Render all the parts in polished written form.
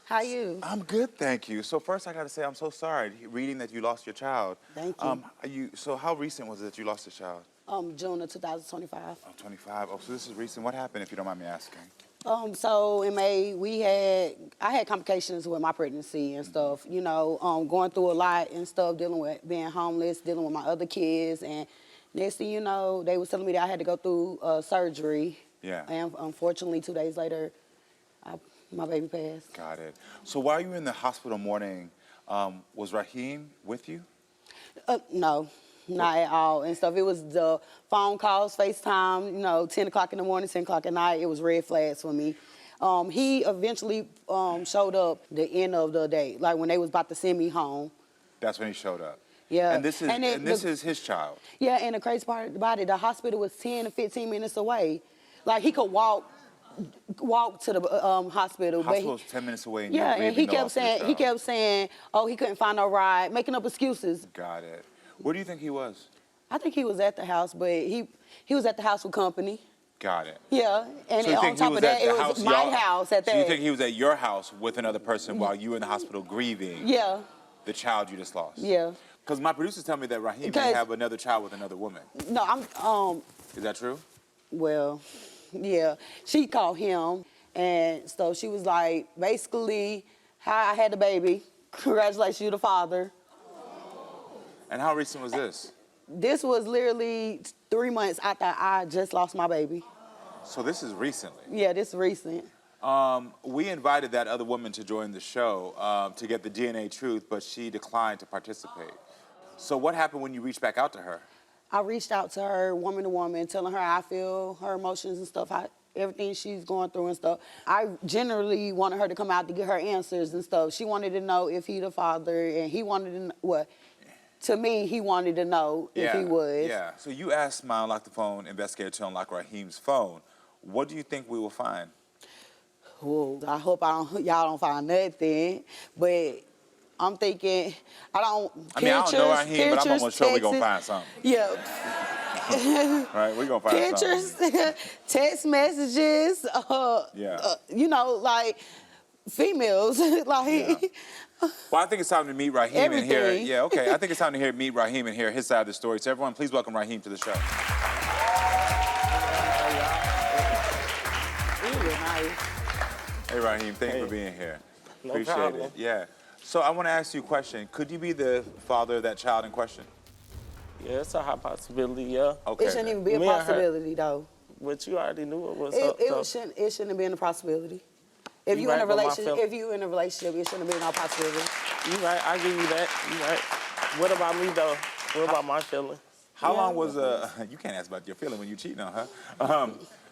How you? I'm good, thank you. So first, I got to say, I'm so sorry reading that you lost your child. Thank you. So how recent was it that you lost your child? June of 2025. Oh, 25. Oh, so this is recent. What happened, if you don't mind me asking? So in May, I had complications with my pregnancy and stuff, you know, going through a lot and stuff, dealing with being homeless, dealing with my other kids. And next thing you know, they was telling me that I had to go through surgery. Yeah. And unfortunately, 2 days later, my baby passed. Got it. So while you were in the hospital mourning, was Raheem with you? No, not at all and stuff. It was the phone calls, FaceTime, you know, 10 o'clock in the morning, 10 o'clock at night. It was red flags for me. He eventually showed up the end of the day, like when they was about to send me home. That's when he showed up. Yeah. And this is his child. Yeah, and the crazy part about it, the hospital was 10 to 15 minutes away. Like he could walk to the hospital. Hospital was 10 minutes away. And yeah, you're and he grieving kept saying, oh, he couldn't find no ride, making up excuses. Got it. Where do you think he was? I think he was at the house, but he was at the house with company. Got it. Yeah, and So on top of that, it was my house at that. So you think he was at your house with another person while you were in the hospital grieving? Yeah. The child you just lost? Yeah. Because my producers tell me that Raheem may have another child with another woman. No, Is that true? Well, yeah. She called him, and so she was like, basically, hi, I had the baby. Congratulations, you the father. And how recent was this? This was literally 3 months after I just lost my baby. So this is recently? Yeah, this is recent. We invited that other woman to join the show to get the DNA truth, but she declined to participate. So what happened when you reached back out to her? I reached out to her, woman to woman, telling her how I feel, her emotions and stuff, everything she's going through and stuff. I generally wanted her to come out to get her answers and stuff. She wanted to know if he the father, and he wanted to know, well, to me, he wanted to know if he was. Yeah, so you asked my Unlock the Phone investigator to unlock Raheem's phone. What do you think we will find? Well, I hope y'all don't find nothing, but I'm thinking, I don't know Raheem, but I'm almost sure we're going to find something. Yeah. Right, we're going to find something. Pictures, text messages, you know, like females, like... Yeah. Well, I think it's time to meet Raheem and hear. Yeah, okay. I think it's time to meet Raheem and hear his side of the story. So everyone, please welcome Raheem to the show. Hey, Raheem, thank you for being here. No Appreciate problem. it. Yeah. So I want to ask you a question. Could you be the father of that child in question? Yeah, it's a high possibility, yeah. Okay. It shouldn't even be a possibility, though. But you already knew it was up. It so. shouldn't be a possibility. If you in a relationship, it shouldn't be no possibility. You right, I give you that. You right. What about me though? What about my feelings? How long was you can't ask about your feeling when you cheating on her.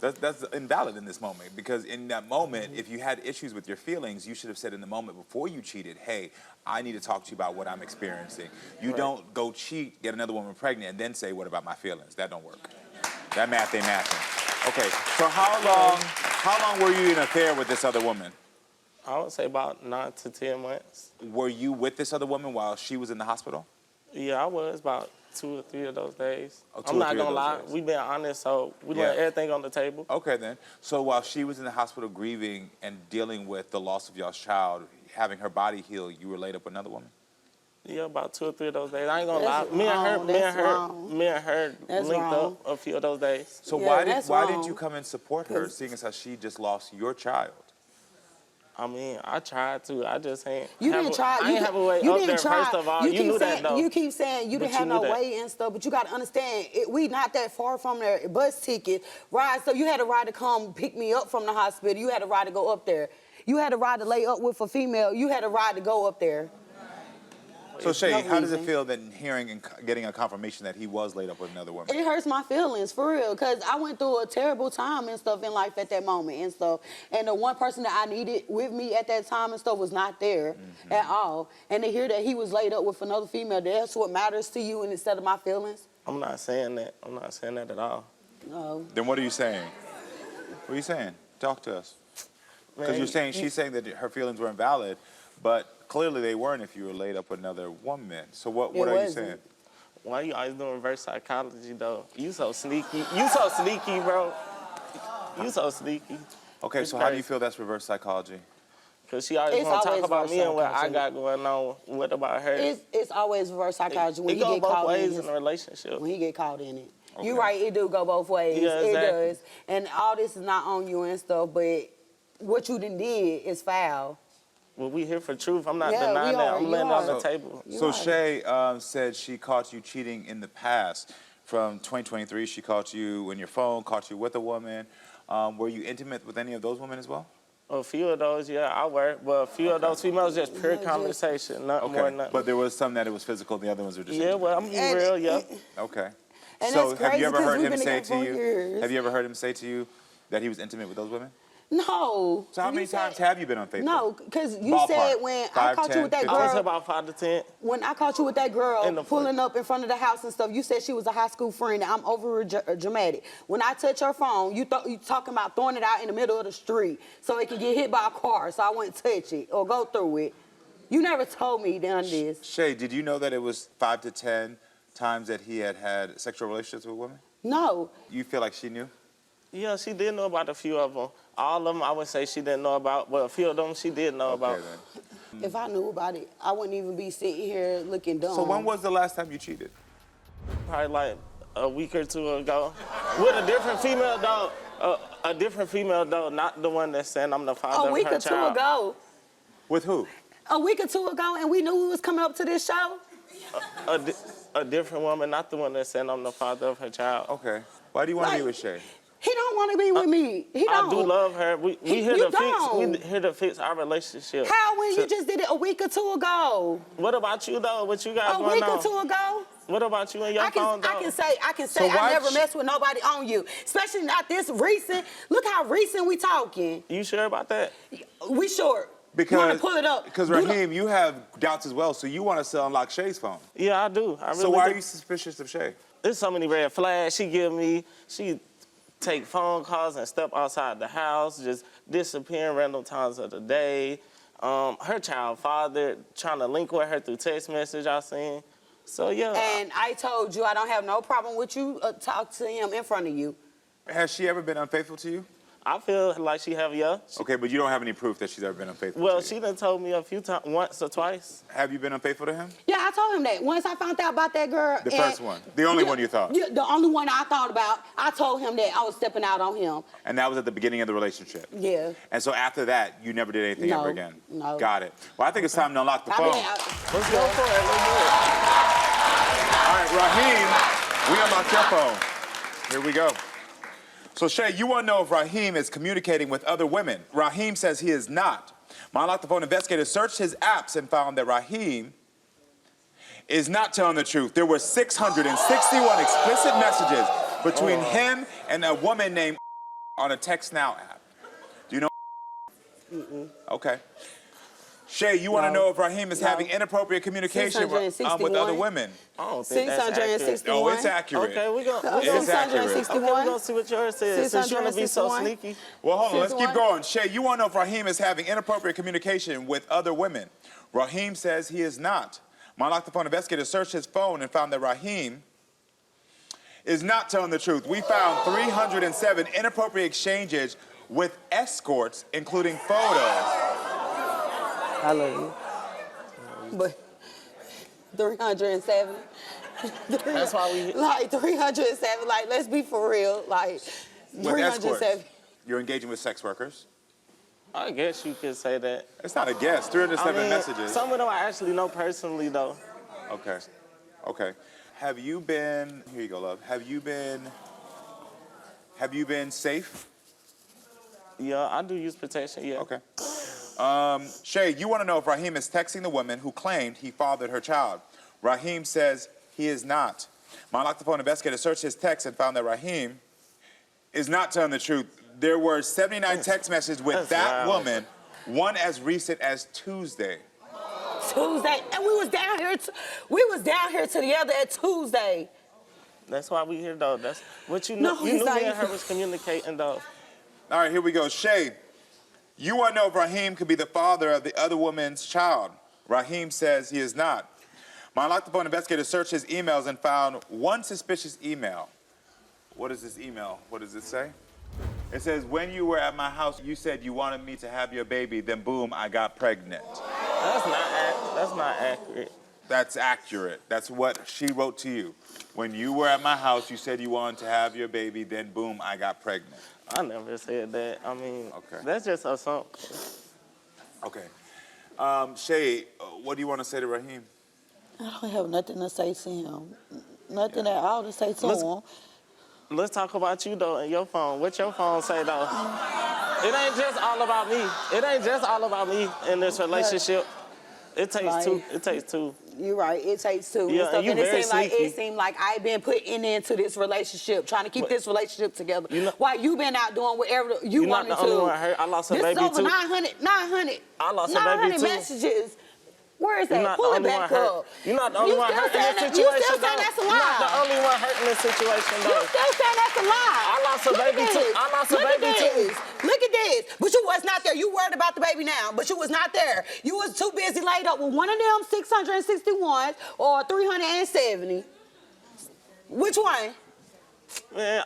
That's invalid in this moment, because in that moment, if you had issues with your feelings, you should have said in the moment before you cheated, hey, I need to talk to you about what I'm experiencing. You don't go cheat, get another woman pregnant, and then say, what about my feelings? That don't work. That math ain't mathing. Okay, so how long were you in an affair with this other woman? I would say about 9 to 10 months. Were you with this other woman while she was in the hospital? Yeah, I was about 2 or 3 of those days. Oh, I'm not gonna lie, we been honest, so we left everything on the table. Okay then. So while she was in the hospital grieving and dealing with the loss of y'all's child, having her body heal, you were laid up with another woman? Yeah, about 2 or 3 of those days. I ain't gonna lie. Me and her linked up a few of those days. So why didn't you come and support her, seeing as how she just lost your child? I mean, I tried to. I just ain't. You didn't try. I ain't have a way up there. First of all, you knew that though. You keep saying you didn't have no way and stuff, but you got to understand, we not that far from there. Bus ticket, ride. So you had a ride to come pick me up from the hospital. You had a ride to go up there. You had a ride to lay up with a female. You had a ride to go up there. So Shae, how does it feel then hearing and getting a confirmation that he was laid up with another woman? It hurts my feelings, for real, because I went through a terrible time and stuff in life at that moment and stuff. And the one person that I needed with me at that time and stuff was not there at all. And to hear that he was laid up with another female, that's what matters to you instead of my feelings? I'm not saying that. I'm not saying that at all. No. Then what are you saying? What are you saying? Talk to us. Because you're saying, she's saying that her feelings were invalid, but clearly they weren't if you were laid up with another woman. So what are you saying? Why you always doing reverse psychology, though? You so sneaky. You so sneaky, bro. You so sneaky. Okay, so how do you feel that's reverse psychology? Because she always It's want to talk always about me and what I reverse got going on. What about her? It's always reverse psychology when It he go get both caught ways in in a relationship. when he get caught in it. Okay. You're right, it do go both ways. Yeah, It exactly. does. And all this is not on you and stuff, but what you done did is foul. Well, we here for truth. I'm not Yeah, denying we that. are. I'm You laying it on are. the table. You So are. Shae said she caught you cheating in the past. From 2023, she caught you in your phone, caught you with a woman. Were you intimate with any of those women as well? A few of those, yeah, I work. But a few of those females just pure Yeah, just- conversation, nothing more, nothing. But there was some that it was physical, the other ones were just Yeah, intimate. well, I'm being And- real, yeah. Okay. And So that's have crazy you ever 'cause heard we've him been say together to for you? years. Have you ever heard him say to you that he was intimate with those women? No. So how You many said- times have you been unfaithful? No, because you Ballpark. said when I 5, caught you with that 10, I was girl, about 5 to 10. when I caught you with that girl In the pulling up in front of the house and stuff, you said she was a high school friend and I'm over dramatic. When I touch her phone, you talking about throwing it out in the middle of the street so it can get hit by a car, so I wouldn't touch it or go through it. You never told me done this. Shae, did you know that it was 5 to 10 times that he had sexual relationships with women? No. You feel like she knew? Yeah, she did know about a few of them. All of them, I would say she didn't know about, but a few of them she did know about. Okay, then. If I knew about it, I wouldn't even be sitting here looking dumb. So when was the last time you cheated? Probably like a week or two ago. With a different female though. A different female though, not the one that's saying I'm the father a of week her or two child. ago? With who? A week or two ago, and we knew we was coming up to this show? A different woman, not the one that's saying I'm the father of her child. Okay. Why do you want to be Like- with Shae? He don't want to be with me. He don't. I do love her. We here You to fix. don't. We here to fix our relationship. How when So- you just did it a week or two ago? What about you though? What you got A going week on? or two ago? What about you and your I phone can though? say So why I never sh- messed with nobody on you, especially not this recent. Look how recent we talking. You sure about that? We short. You want to pull it up? Because Do the- Raheem, you have doubts as well, so you want us to unlock Shae's phone. Yeah, I do. I really So why do. are you suspicious of Shae? There's so many red flags she take phone calls and step outside the house, just disappearing random times of the day. Her child father trying to link with her through text message I seen. So yeah. And I told you I don't have no problem with you talk to him in front of you. Has she ever been unfaithful to you? I feel like she have, yeah. Okay, but you don't have any proof that she's ever been unfaithful Well, to you. she done told me a few times, once or twice. Have you been unfaithful to him? Yeah, I told him that. Once I found out about that girl. The first one. The only one you thought. Yeah, the only one I thought about. I told him that I was stepping out on him. And that was at the beginning of the relationship. Yeah. And so after that, you never did anything No, ever again? no. Got it. Well, I think it's time to unlock the I phone. mean, Let's go for it. Let's do it. All right, Raheem, we unlocked your phone. Here we go. So, Shae, you want to know if Raheem is communicating with other women. Raheem says he is not. My Unlock the Phone investigators searched his apps and found that Raheem is not telling the truth. There were 661 explicit messages between him and a woman named on a Text Now app. Do you know? Okay. Shae, you want to No. know if Raheem is No. having inappropriate communication with 661. other women? I don't think that's accurate. 661. Oh, it's accurate. Okay, we gonna It's accurate. 661. Okay, we gonna see what yours says. Since you wanna be so 661. sneaky. Well, hold on. Let's keep 61. going. Shae, you want to know if Raheem is having inappropriate communication with other women. Raheem says he is not. My Unlock the Phone investigators searched his phone and found that Raheem is not telling the truth. We found 307 inappropriate exchanges with escorts, including photos. I love you. But 307. That's why we. Like 307. Like, let's be for real. Like With 307. escorts. You're engaging with sex workers. I guess you could say that. It's not a guess. 307 messages. Some of them I actually know personally though. Okay. Okay. Have you been, here you go, love. Have you been safe? Yeah, I do use protection. Yeah. Okay. Shae, you want to know if Raheem is texting the woman who claimed he fathered her child. Raheem says he is not. My Unlock the Phone investigator searched his text and found that Raheem is not telling the truth. There were 79 text messages with That's that wild. woman, one as recent as Tuesday. Tuesday. And we was down here together at Tuesday. That's why we here though. That's what you No, know. You he's knew not me and her even- was communicating though. All right, here we go. Shae, you want to know if Raheem could be the father of the other woman's child. Raheem says he is not. My Unlock the Phone investigator searched his emails and found one suspicious email. What is this email? What does it say? It says, when you were at my house, you said you wanted me to have your baby, then boom, I got pregnant. That's not accurate. That's accurate. That's what she wrote to you. When you were at my house, you said you wanted to have your baby, then boom, I got pregnant. I never said that. I mean, Okay. that's just assumption. Okay. Shae, what do you want to say to Raheem? I don't have nothing to say to him. Nothing at all to say to him. Let's talk about you, though, and your phone. What your phone say, though? It ain't just all about me. It ain't just all about me in this relationship. It takes two. It takes two. You're right. It takes two. Yeah, and you very sneaky. It seemed like I've been putting into this relationship, trying to keep this relationship together. While you been out doing whatever you You're not wanted the only one hurt. I lost a this baby, is over too. 900. I lost a baby, too. messages. Where is You're that? not Pull the it only one back hurt. up. You're not the only one hurt in this situation, You still saying though. that's a You're not the lie. only one hurt in this situation, You though. still saying that's a lie. I lost a baby, too. I lost a baby, too. Look at this. But you was not there. You worried about the baby now, but you was not there. You was too busy laid up with one of them 661 or 370. Which one? Man,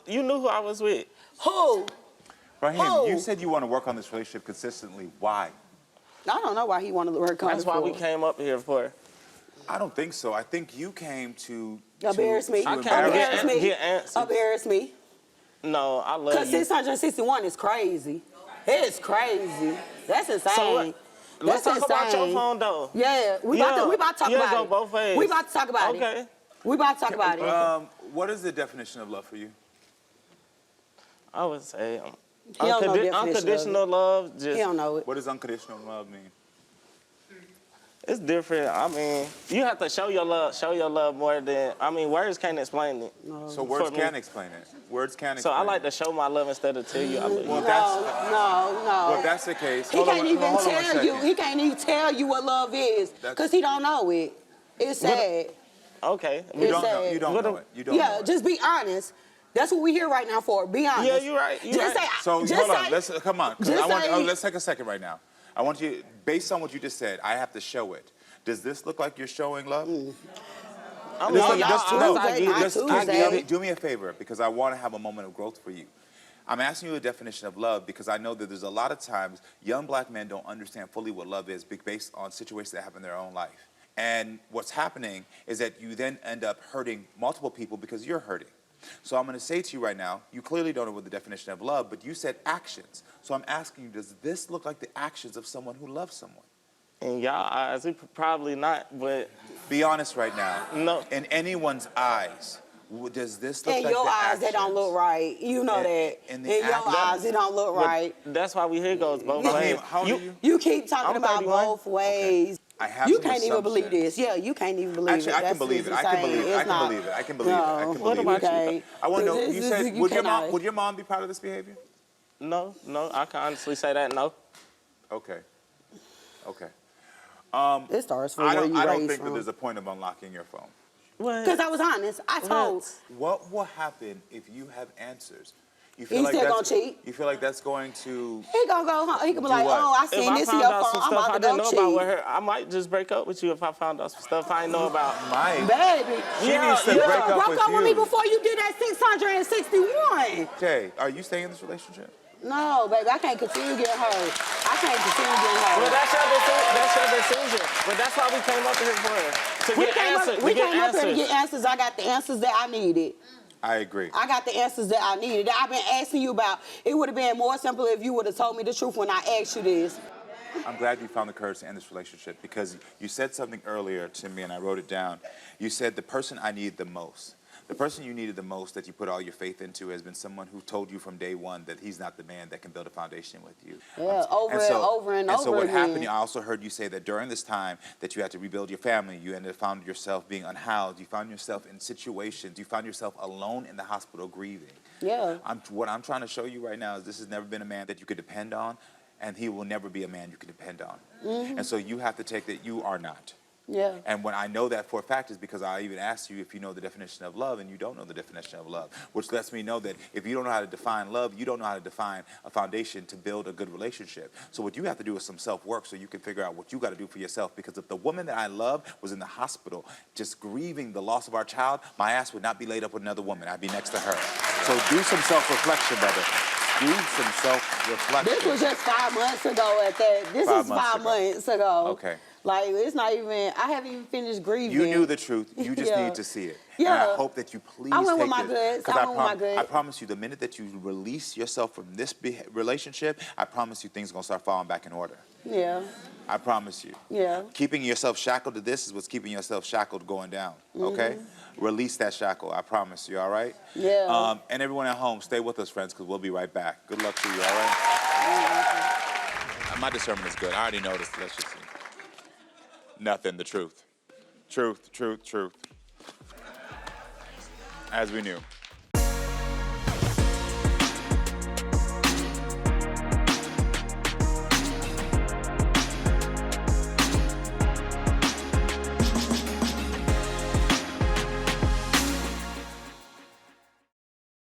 you knew who I was with. Who? Raheem, Who? you said you want to work on this relationship consistently. Why? I don't know why he wanted to work on it. That's why we came up here for. I don't think so. I think you came to Embarrass me. I can't Embarrass me. get answers. Embarrass me. No, I love Because you. 661 is crazy. It's crazy. That's insane. So what? Let's That's talk about your insane. phone, though. Yeah, we about to talk about go it. both ways. We about to talk about it. Okay. We about to talk about it. What is the definition of love for you? I would say He don't know definition of unconditional love. Just He don't know it. What does unconditional love mean? it's different. I mean, you have to show your love. Show your love more than words can't explain it. So words For me. can't explain it. Words can't So explain I like it. to show my love instead of tell you I love you. Well, No. Well, if that's the case, He hold on, can't even hold on one tell you. second. He can't even tell you what love is because he don't know it. It's sad. Okay. You don't know. sad. You don't What know a- it. You don't know Yeah, it. just be honest. That's what we here right now for. Be honest. Yeah, you're right. You're Just right. say. So just hold on. say- Let's come on. 'Cause just I want. say- Let's take a second right now. I want you, based on what you just said, I have to show it. Does this look like you're showing love? I mean, No, y'all not honest, Tuesday, I get not it. Tuesday. Do me a favor, because I want to have a moment of growth for you. I'm asking you a definition of love because I know that there's a lot of times young black men don't understand fully what love is based on situations that happen in their own life. And what's happening is that you then end up hurting multiple people because you're hurting. So I'm going to say to you right now, you clearly don't know what the definition of love, but you said actions. So I'm asking you, does this look like the actions of someone who loves someone? In y'all eyes, it probably not, but Be honest right now. No. In anyone's eyes, does this look In like your the eyes, actions? that don't look right. You know In- that. in In the your actions. eyes, it don't look but right. that's why we here goes both Raheem, ways. how old are you? You keep talking I'm about 31. both ways. I have You some can't even believe assumptions. this. Yeah, you can't even believe Actually, it. I can That's believe it. I insane. can believe it. It's I can not- believe it. I can believe it. I No. can What believe about it. you? I want to know. This You is- said, you would your cannot. mom be proud of this behavior? No, I can honestly say that no. Okay. Okay. It starts from I where don't. you I don't raised think that from. there's a point of unlocking your phone. What? Because I was honest. I told. What will happen if you have answers? You He still that's, gonna cheat. You feel like that's going to? He gonna go home. He can be Do like, what? oh, I If seen I this in found your out phone. some I'm stuff about I to didn't go know cheat. about with her, I might just break up with you if I found out some stuff I didn't know about. Mike. Baby, She needs to you break up broke with up with me you. before you did that 661. Jay, are you staying in this relationship? No, baby, I can't continue getting hurt. I can't continue getting Well, hurt. that's your decision. But that's why we came up here for. To We get came answers. up, we to get came up here to answers. get answers. I got the answers that I needed. I agree. I got the answers that I needed. That I've been asking you about. It would have been more simple if you would have told me the truth when I asked you this. I'm glad you found the courage to end this relationship because you said something earlier to me and I wrote it down. You said the person I need the most. The person you needed the most that you put all your faith into has been someone who told you from day one that he's not the man that can build a foundation with you. Yeah, over and over and so over what again. happened, I also heard you say that during this time that you had to rebuild your family, you ended up found yourself being unhoused, you found yourself in situations, you found yourself alone in the hospital grieving. Yeah. What I'm trying to show you right now is this has never been a man that you could depend on, and he will never be a man you can depend on. And so you have to take that you are not. Yeah. And when I know that for a fact is because I even asked you if you know the definition of love, and you don't know the definition of love, which lets me know that if you don't know how to define love, you don't know how to define a foundation to build a good relationship. So what you have to do is some self-work so you can figure out what you got to do for yourself, because if the woman that I love was in the hospital just grieving the loss of our child, my ass would not be laid up with another woman. I'd be next to her. So do some self-reflection, brother. do some self-reflection. This was just 5 months ago at that. This is 5 months ago. Okay. Like, it's not even, I haven't even finished grieving. You knew the truth. You just Yeah. need to see it. Yeah. And I hope that you please I went take with my this. guts. 'Cause I went with my guts. I promise you, the minute that you release yourself from this relationship, I promise you things are going to start falling back in order. Yeah. I promise you. Yeah. Keeping yourself shackled to this is what's keeping yourself shackled going down, okay? Release that shackle, I promise you, all right? Yeah. And everyone at home, stay with us, friends, because we'll be right back. Good luck to you, all right? My discernment is good. I already know this. Let's just see. Nothing, the truth. Truth, truth, truth. As we knew.